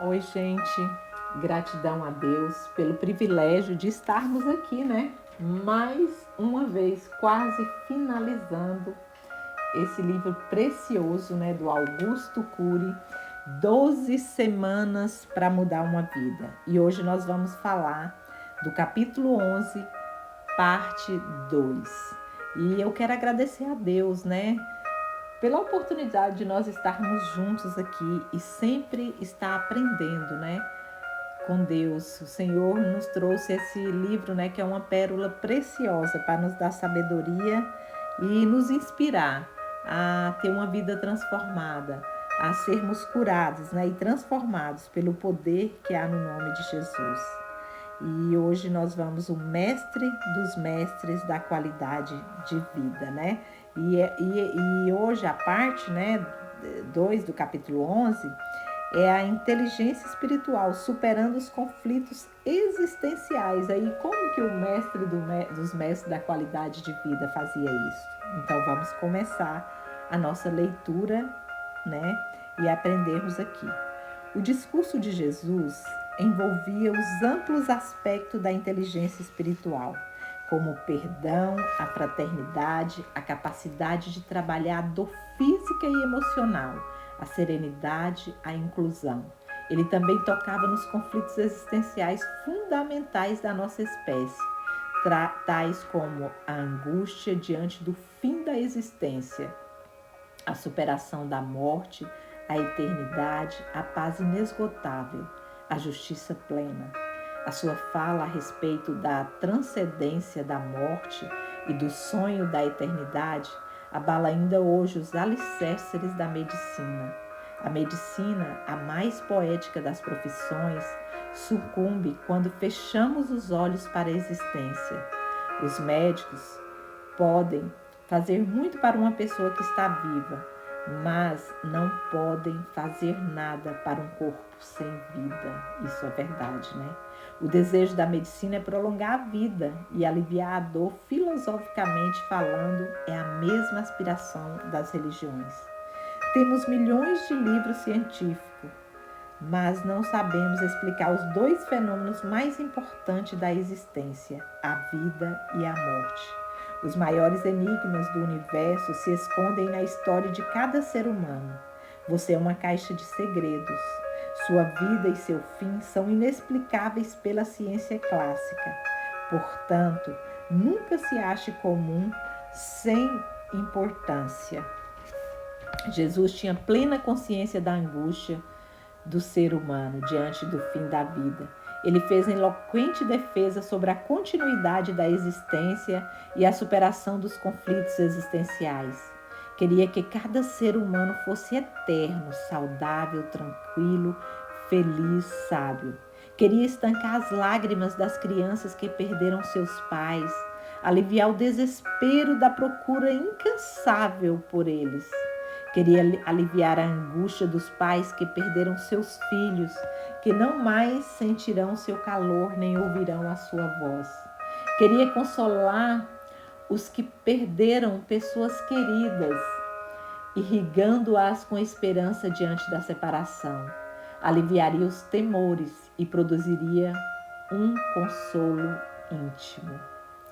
Oi, gente. Gratidão a Deus pelo privilégio de estarmos aqui, né? Mais uma vez, quase finalizando esse livro precioso, né, do Augusto Cury, 12 semanas para mudar uma vida. E hoje nós vamos falar do capítulo 11, parte 2. E eu quero agradecer a Deus, né, pela oportunidade de nós estarmos juntos aqui e sempre estar aprendendo, né, com Deus. O Senhor nos trouxe esse livro, né, que é uma pérola preciosa para nos dar sabedoria e nos inspirar a ter uma vida transformada, a sermos curados, né, e transformados pelo poder que há no nome de Jesus. E hoje nós vamos o mestre dos mestres da qualidade de vida, né? E hoje a parte, né, 2 do capítulo 11 é a inteligência espiritual, superando os conflitos existenciais. Aí, como que o mestre dos mestres da qualidade de vida fazia isso? Então, vamos começar a nossa leitura, né? E aprendermos aqui. O discurso de Jesus envolvia os amplos aspectos da inteligência espiritual, como o perdão, a fraternidade, a capacidade de trabalhar a dor física e emocional, a serenidade, a inclusão. Ele também tocava nos conflitos existenciais fundamentais da nossa espécie, tais como a angústia diante do fim da existência, a superação da morte, a eternidade, a paz inesgotável, a justiça plena. A sua fala a respeito da transcendência da morte e do sonho da eternidade abala ainda hoje os alicerces da medicina. A medicina, a mais poética das profissões, sucumbe quando fechamos os olhos para a existência. Os médicos podem fazer muito para uma pessoa que está viva, mas não podem fazer nada para um corpo sem vida. Isso é verdade, né? O desejo da medicina é prolongar a vida e aliviar a dor, filosoficamente falando, é a mesma aspiração das religiões. Temos milhões de livros científicos, mas não sabemos explicar os dois fenômenos mais importantes da existência, a vida e a morte. Os maiores enigmas do universo se escondem na história de cada ser humano. Você é uma caixa de segredos. Sua vida e seu fim são inexplicáveis pela ciência clássica. Portanto, nunca se ache comum sem importância. Jesus tinha plena consciência da angústia do ser humano diante do fim da vida. Ele fez eloquente defesa sobre a continuidade da existência e a superação dos conflitos existenciais. Queria que cada ser humano fosse eterno, saudável, tranquilo, feliz, sábio. Queria estancar as lágrimas das crianças que perderam seus pais, aliviar o desespero da procura incansável por eles. Queria aliviar a angústia dos pais que perderam seus filhos, que não mais sentirão seu calor nem ouvirão a sua voz. Queria consolar os que perderam pessoas queridas, irrigando-as com esperança diante da separação. Aliviaria os temores e produziria um consolo íntimo.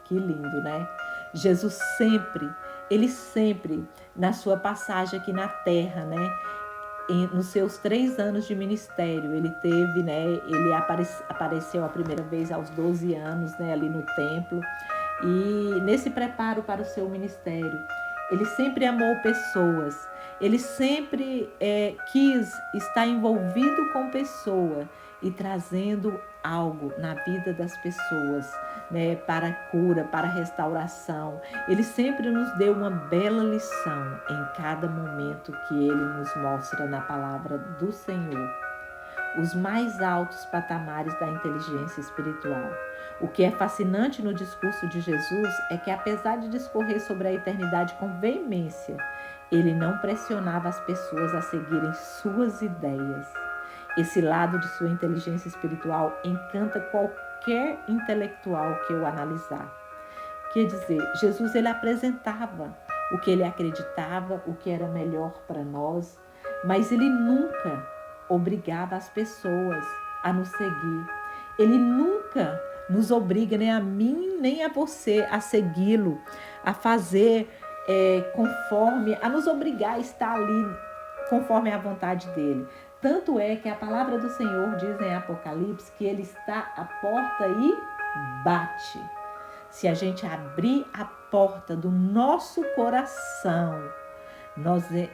Que lindo, né? Jesus sempre, ele sempre, na sua passagem aqui na terra, né? Nos seus 3 anos de ministério, ele teve, né? Ele apareceu a primeira vez aos 12 anos, né? Ali no templo. E nesse preparo para o seu ministério, ele sempre amou pessoas. Ele sempre quis estar envolvido com pessoa e trazendo algo na vida das pessoas, né, para a cura, para a restauração. Ele sempre nos deu uma bela lição em cada momento que ele nos mostra na palavra do Senhor. Os mais altos patamares da inteligência espiritual. O que é fascinante no discurso de Jesus é que, apesar de discorrer sobre a eternidade com veemência, ele não pressionava as pessoas a seguirem suas ideias. Esse lado de sua inteligência espiritual encanta qualquer intelectual que o analisar. Quer dizer, Jesus ele apresentava o que ele acreditava, o que era melhor para nós, mas ele nunca obrigava as pessoas a nos seguir. Ele nunca nos obriga, nem a mim, nem a você, a segui-lo, a fazer conforme, a nos obrigar a estar ali conforme a vontade dele. Tanto é que a palavra do Senhor diz em Apocalipse que ele está à porta e bate. Se a gente abrir a porta do nosso coração,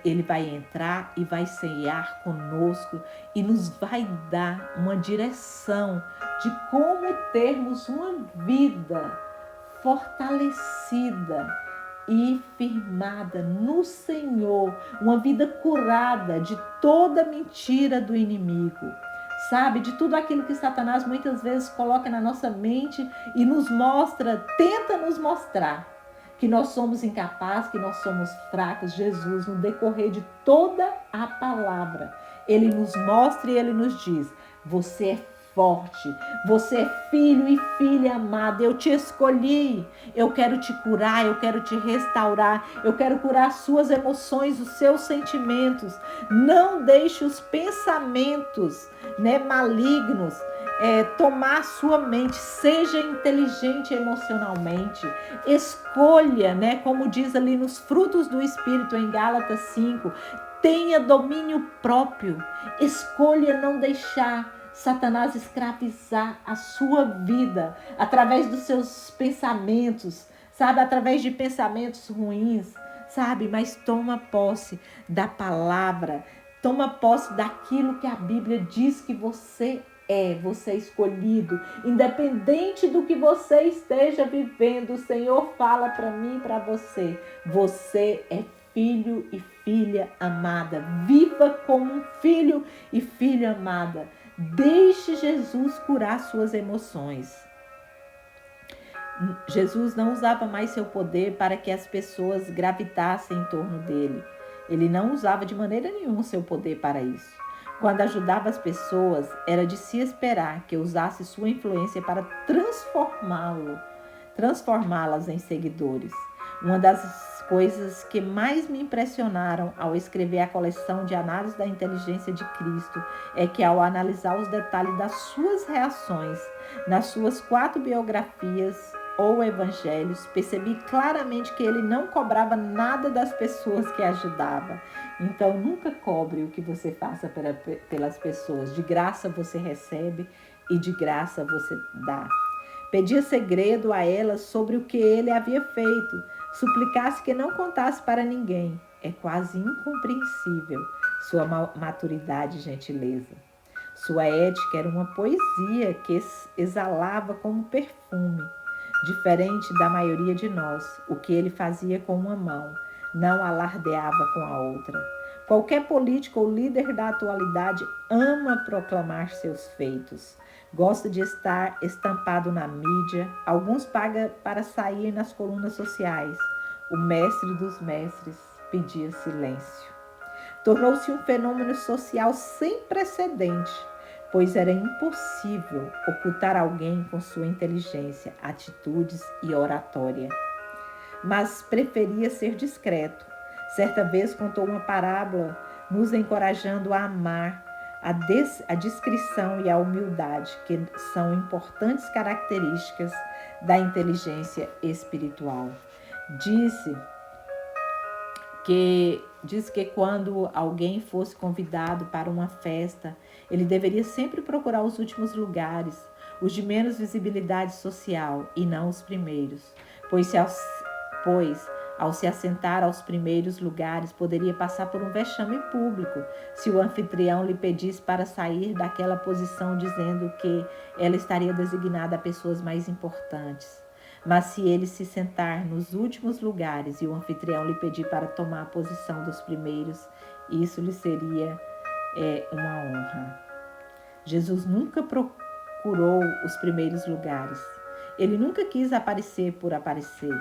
ele vai entrar e vai ceiar conosco e nos vai dar uma direção de como termos uma vida fortalecida e firmada no Senhor, uma vida curada de toda mentira do inimigo, sabe? De tudo aquilo que Satanás muitas vezes coloca na nossa mente e nos mostra, tenta nos mostrar que nós somos incapazes, que nós somos fracos. Jesus, no decorrer de toda a palavra, ele nos mostra e ele nos diz: você é forte, você é filho e filha amada, eu te escolhi, eu quero te curar, eu quero te restaurar, eu quero curar suas emoções, os seus sentimentos. Não deixe os pensamentos, malignos tomar sua mente. Seja inteligente emocionalmente, escolha, como diz ali nos frutos do Espírito em Gálatas 5, tenha domínio próprio, escolha não deixar Satanás escravizar a sua vida através dos seus pensamentos, sabe? Através de pensamentos ruins, sabe? Mas toma posse da palavra, toma posse daquilo que a Bíblia diz que você é escolhido, independente do que você esteja vivendo. O Senhor fala para mim e para você: você é filho e filha amada. Viva como um filho e filha amada. Deixe Jesus curar suas emoções. Jesus não usava mais seu poder para que as pessoas gravitassem em torno dele. Ele não usava de maneira nenhuma seu poder para isso. Quando ajudava as pessoas, era de se esperar que usasse sua influência para transformá-las em seguidores. Uma das coisas que mais me impressionaram ao escrever a coleção de análise da inteligência de Cristo é que, ao analisar os detalhes das suas reações nas suas 4 biografias ou evangelhos, percebi claramente que ele não cobrava nada das pessoas que ajudava. Então, nunca cobre o que você faça pelas pessoas. De graça você recebe e de graça você dá. Pedia segredo a elas sobre o que ele havia feito. Suplicasse que não contasse para ninguém. É quase incompreensível sua maturidade e gentileza. Sua ética era uma poesia que exalava como perfume. Diferente da maioria de nós, o que ele fazia com uma mão, não alardeava com a outra. Qualquer político ou líder da atualidade ama proclamar seus feitos. Gosta de estar estampado na mídia. Alguns pagam para sair nas colunas sociais. O mestre dos mestres pedia silêncio. Tornou-se um fenômeno social sem precedente, pois era impossível ocultar alguém com sua inteligência, atitudes e oratória. Mas preferia ser discreto. Certa vez contou uma parábola nos encorajando a amar a discrição e a humildade, que são importantes características da inteligência espiritual. Diz que quando alguém fosse convidado para uma festa, ele deveria sempre procurar os últimos lugares, os de menos visibilidade social, e não os primeiros, pois ao se assentar aos primeiros lugares, poderia passar por um vexame público se o anfitrião lhe pedisse para sair daquela posição, dizendo que ela estaria designada a pessoas mais importantes. Mas se ele se sentar nos últimos lugares e o anfitrião lhe pedir para tomar a posição dos primeiros, isso lhe seria uma honra. Jesus nunca procurou os primeiros lugares. Ele nunca quis aparecer por aparecer.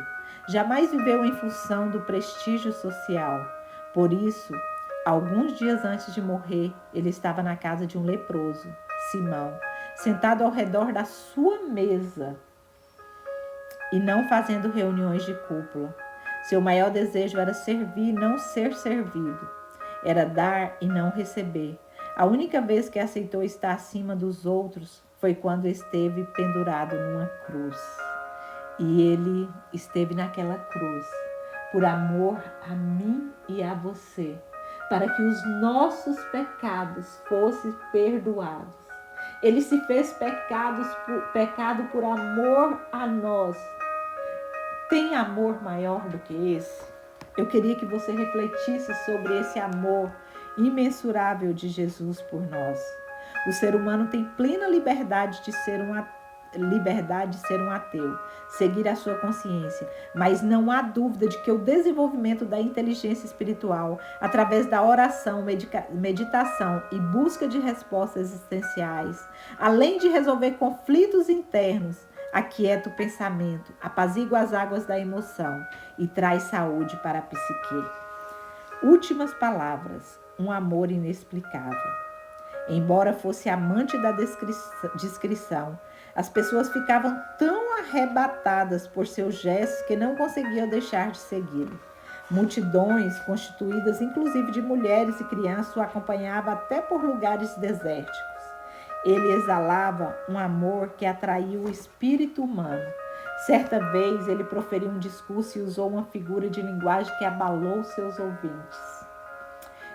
Jamais viveu em função do prestígio social. Por isso, alguns dias antes de morrer, ele estava na casa de um leproso, Simão, sentado ao redor da sua mesa e não fazendo reuniões de cúpula. Seu maior desejo era servir e não ser servido. Era dar e não receber. A única vez que aceitou estar acima dos outros foi quando esteve pendurado numa cruz. E ele esteve naquela cruz por amor a mim e a você, para que os nossos pecados fossem perdoados. Ele se fez pecado por amor a nós. Tem amor maior do que esse? Eu queria que você refletisse sobre esse amor imensurável de Jesus por nós. O ser humano tem plena liberdade de ser um ateu, seguir a sua consciência, mas não há dúvida de que o desenvolvimento da inteligência espiritual, através da oração, meditação e busca de respostas existenciais, além de resolver conflitos internos, aquieta o pensamento, apazigua as águas da emoção e traz saúde para a psique. Últimas palavras, um amor inexplicável. Embora fosse amante da discrição, as pessoas ficavam tão arrebatadas por seus gestos que não conseguiam deixar de segui-lo. Multidões, constituídas inclusive de mulheres e crianças, o acompanhavam até por lugares desérticos. Ele exalava um amor que atraía o espírito humano. Certa vez ele proferiu um discurso e usou uma figura de linguagem que abalou seus ouvintes.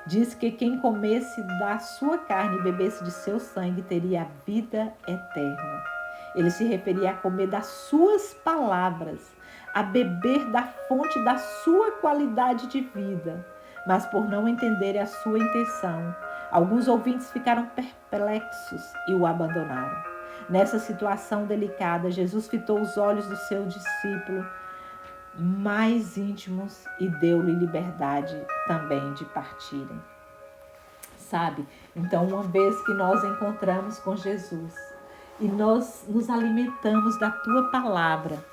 Diz que quem comesse da sua carne e bebesse de seu sangue teria a vida eterna. Ele se referia a comer das suas palavras, a beber da fonte da sua qualidade de vida. Mas por não entenderem a sua intenção, alguns ouvintes ficaram perplexos e o abandonaram. Nessa situação delicada, Jesus fitou os olhos do seu discípulo mais íntimos e deu-lhe liberdade também de partirem. Sabe? Então, uma vez que nós encontramos com Jesus e nós nos alimentamos da tua palavra,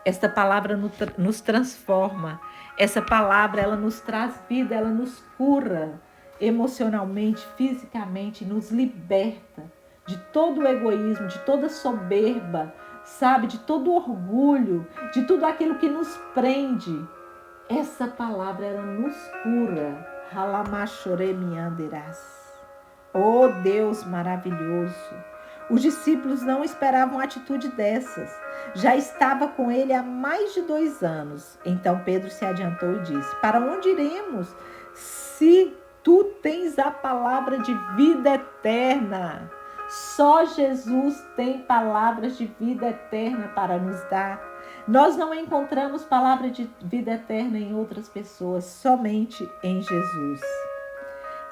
esta palavra nos transforma, essa palavra ela nos traz vida, ela nos cura emocionalmente, fisicamente, nos liberta de todo o egoísmo, de toda soberba, sabe, de todo orgulho, de tudo aquilo que nos prende. Essa palavra, ela nos cura. Oh Deus maravilhoso! Os discípulos não esperavam uma atitude dessas. Já estava com ele há mais de 2 anos. Então Pedro se adiantou e disse: para onde iremos se tu tens a palavra de vida eterna? Só Jesus tem palavras de vida eterna para nos dar. Nós não encontramos palavra de vida eterna em outras pessoas, somente em Jesus.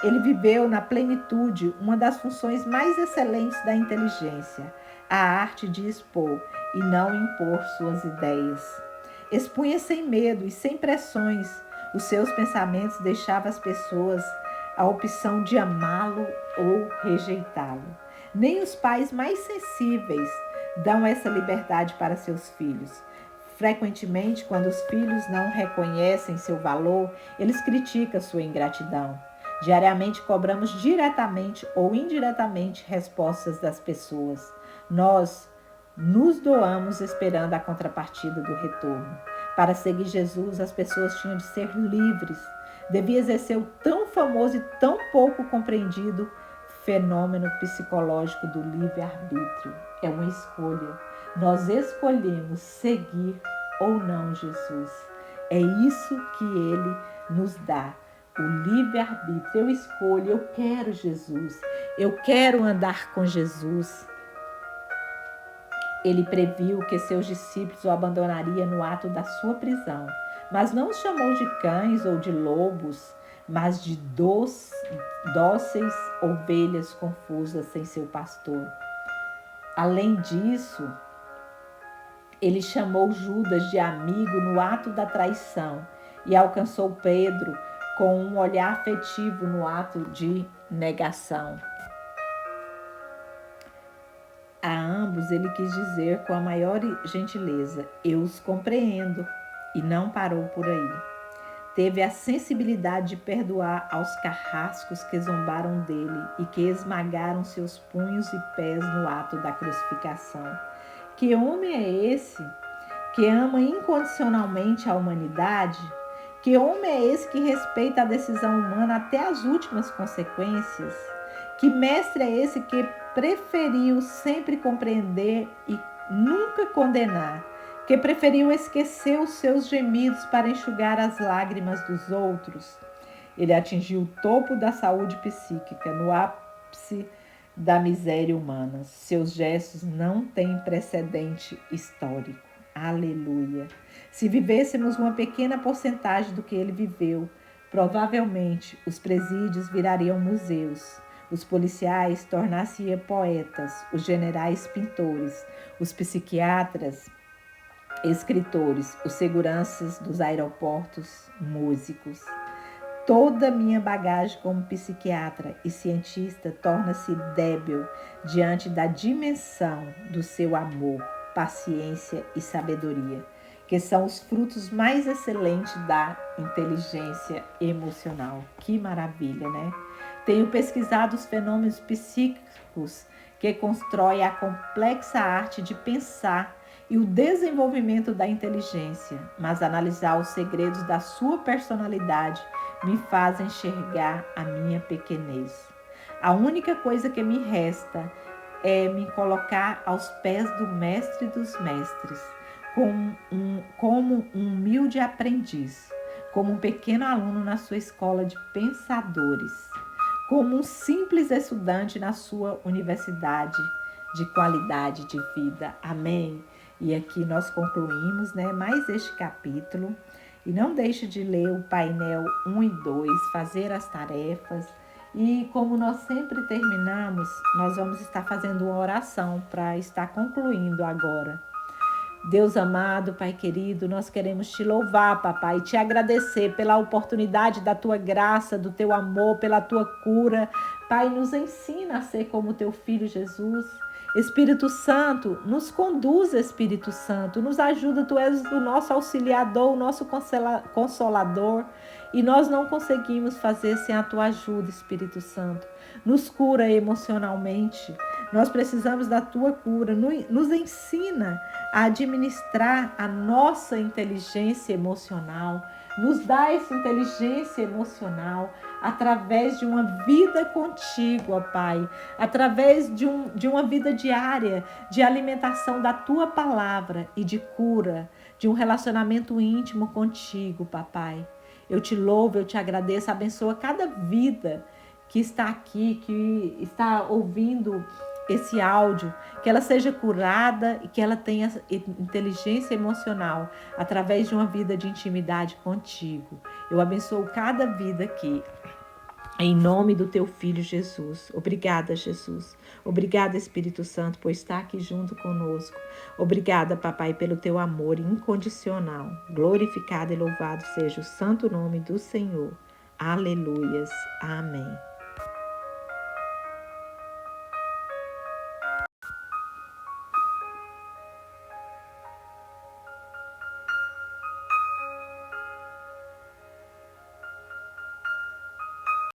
Ele viveu na plenitude uma das funções mais excelentes da inteligência, a arte de expor e não impor suas ideias. Expunha sem medo e sem pressões. Os seus pensamentos deixavam às pessoas a opção de amá-lo ou rejeitá-lo. Nem os pais mais sensíveis dão essa liberdade para seus filhos. Frequentemente, quando os filhos não reconhecem seu valor, eles criticam sua ingratidão. Diariamente cobramos diretamente ou indiretamente respostas das pessoas. Nós nos doamos esperando a contrapartida do retorno. Para seguir Jesus, as pessoas tinham de ser livres. Devia exercer o tão famoso e tão pouco compreendido fenômeno psicológico do livre-arbítrio. É uma escolha. Nós escolhemos seguir ou não Jesus. É isso que ele nos dá. O livre-arbítrio. Eu escolho, eu quero Jesus. Eu quero andar com Jesus. Ele previu que seus discípulos o abandonariam no ato da sua prisão, mas não os chamou de cães ou de lobos, mas de dóceis ovelhas confusas sem seu pastor. Além disso, ele chamou Judas de amigo no ato da traição e alcançou Pedro com um olhar afetivo no ato de negação. A ambos ele quis dizer com a maior gentileza: eu os compreendo, e não parou por aí. Teve a sensibilidade de perdoar aos carrascos que zombaram dele e que esmagaram seus punhos e pés no ato da crucificação. Que homem é esse que ama incondicionalmente a humanidade? Que homem é esse que respeita a decisão humana até as últimas consequências? Que mestre é esse que preferiu sempre compreender e nunca condenar? Que preferiu esquecer os seus gemidos para enxugar as lágrimas dos outros? Ele atingiu o topo da saúde psíquica, no ápice da miséria humana. Seus gestos não têm precedente histórico. Aleluia! Se vivêssemos uma pequena porcentagem do que ele viveu, provavelmente os presídios virariam museus, os policiais tornar-se-iam poetas, os generais pintores, os psiquiatras escritores, os seguranças dos aeroportos músicos. Toda minha bagagem como psiquiatra e cientista torna-se débil diante da dimensão do seu amor, paciência e sabedoria, que são os frutos mais excelentes da inteligência emocional. Que maravilha, né? Tenho pesquisado os fenômenos psíquicos que constroem a complexa arte de pensar e o desenvolvimento da inteligência, mas analisar os segredos da sua personalidade me faz enxergar a minha pequenez. A única coisa que me resta é me colocar aos pés do mestre dos mestres, como um humilde aprendiz, como um pequeno aluno na sua escola de pensadores, como um simples estudante na sua universidade de qualidade de vida. Amém? E aqui nós concluímos, mais este capítulo. E não deixe de ler o painel 1 e 2, fazer as tarefas. E como nós sempre terminamos, nós vamos estar fazendo uma oração para estar concluindo agora. Deus amado, Pai querido, nós queremos te louvar, papai, e te agradecer pela oportunidade da tua graça, do teu amor, pela tua cura. Pai, nos ensina a ser como teu filho Jesus. Espírito Santo, nos conduz, Espírito Santo, nos ajuda, tu és o nosso auxiliador, o nosso consolador, e nós não conseguimos fazer sem a tua ajuda, Espírito Santo. Nos cura emocionalmente, nós precisamos da tua cura, nos ensina a administrar a nossa inteligência emocional, nos dá essa inteligência emocional através de uma vida contigo, ó Pai, através de uma vida diária de alimentação da tua palavra e de cura, de um relacionamento íntimo contigo, papai. Eu te louvo, eu te agradeço, abençoa cada vida que está aqui, que está ouvindo esse áudio, que ela seja curada e que ela tenha inteligência emocional através de uma vida de intimidade contigo. Eu abençoo cada vida aqui, em nome do teu Filho Jesus. Obrigada, Jesus. Obrigada, Espírito Santo, por estar aqui junto conosco. Obrigada, papai, pelo teu amor incondicional. Glorificado e louvado seja o santo nome do Senhor. Aleluias. Amém.